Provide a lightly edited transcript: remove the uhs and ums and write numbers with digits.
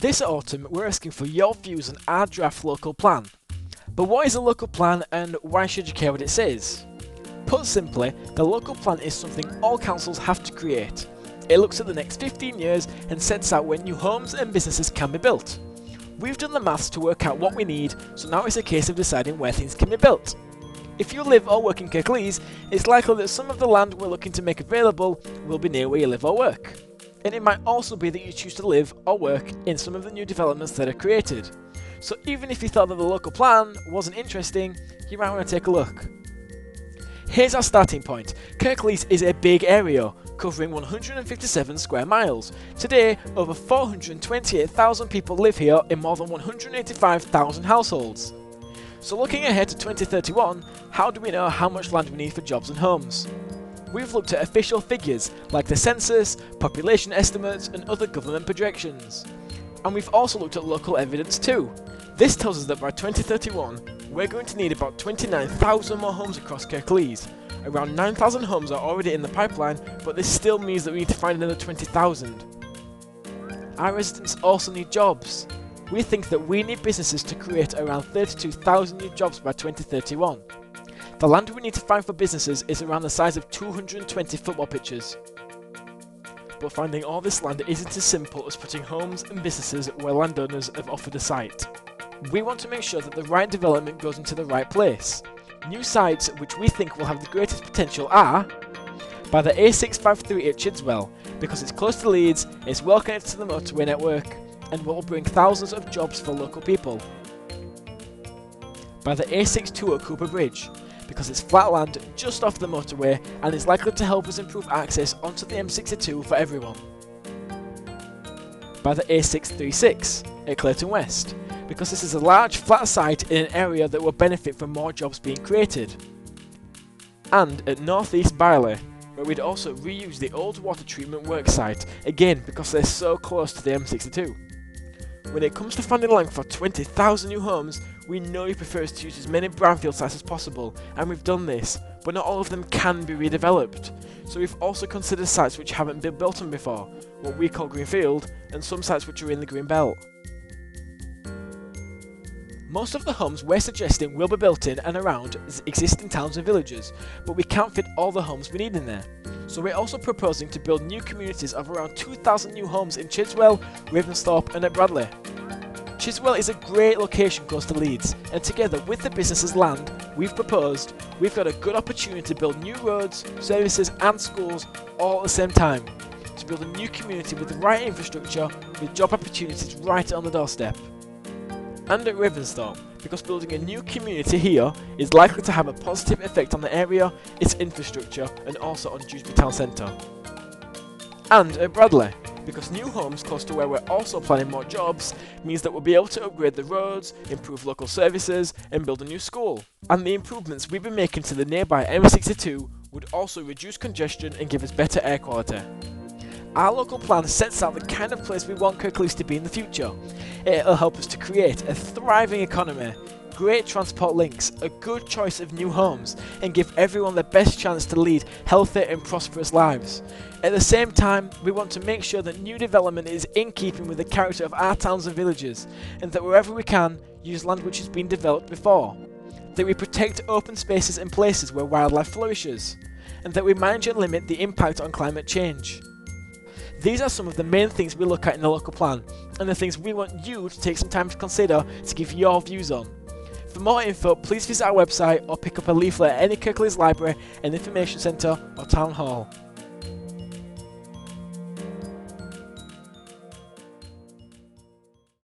This autumn we're asking for your views on our draft local plan. But what is a local plan and why should you care what it says? Put simply, the local plan is something all councils have to create. It looks at the next 15 years and sets out where new homes and businesses can be built. We've done the maths to work out what we need, so now it's a case of deciding where things can be built. If you live or work in Kirklees, it's likely that some of the land we're looking to make available will be near where you live or work. And it might also be that you choose to live or work in some of the new developments that are created. So even if you thought that the local plan wasn't interesting, you might want to take a look. Here's our starting point. Kirklees is a big area, covering 157 square miles. Today, over 428,000 people live here in more than 185,000 households. So looking ahead to 2031, how do we know how much land we need for jobs and homes? We've looked at official figures like the census, population estimates and other government projections. And we've also looked at local evidence too. This tells us that by 2031, we're going to need about 29,000 more homes across Kirklees. Around 9,000 homes are already in the pipeline, but this still means that we need to find another 20,000. Our residents also need jobs. We think that we need businesses to create around 32,000 new jobs by 2031. The land we need to find for businesses is around the size of 220 football pitches. But finding all this land isn't as simple as putting homes and businesses where landowners have offered a site. We want to make sure that the right development goes into the right place. New sites which we think will have the greatest potential are by the A653 at Chidswell, because it's close to Leeds, it's well connected to the motorway network, and will bring thousands of jobs for local people. By the A62 at Cooper Bridge, because it's flat land just off the motorway and is likely to help us improve access onto the M62 for everyone. By the A636 at Clayton West, because this is a large flat site in an area that will benefit from more jobs being created. And at North East Barley, where we'd also reuse the old water treatment work site, again because they're so close to the M62. When it comes to finding land for 20,000 new homes, we know you prefer us to use as many brownfield sites as possible, and we've done this, but not all of them can be redeveloped. So we've also considered sites which haven't been built on before, what we call greenfield, and some sites which are in the green belt. Most of the homes we're suggesting will be built in and around existing towns and villages, but we can't fit all the homes we need in there. So we're also proposing to build new communities of around 2,000 new homes in Chidswell, Ravensthorpe and at Bradley. Chidswell is a great location close to Leeds, and together with the business's land we've proposed, we've got a good opportunity to build new roads, services and schools all at the same time, to build a new community with the right infrastructure, with job opportunities right on the doorstep. And at Ravensthorpe, because building a new community here is likely to have a positive effect on the area, its infrastructure and also on Dewsbury Town Centre. And at Bradley, because new homes close to where we're also planning more jobs means that we'll be able to upgrade the roads, improve local services and build a new school. And the improvements we've been making to the nearby M62 would also reduce congestion and give us better air quality. Our local plan sets out the kind of place we want Kirklees to be in the future. It'll help us to create a thriving economy, great transport links, a good choice of new homes, and give everyone the best chance to lead healthy and prosperous lives. At the same time, we want to make sure that new development is in keeping with the character of our towns and villages, and that wherever we can, use land which has been developed before. That we protect open spaces and places where wildlife flourishes, and that we manage and limit the impact on climate change. These are some of the main things we look at in the local plan, and the things we want you to take some time to consider to give your views on. For more info, please visit our website or pick up a leaflet at any Kirklees library and information centre or town hall.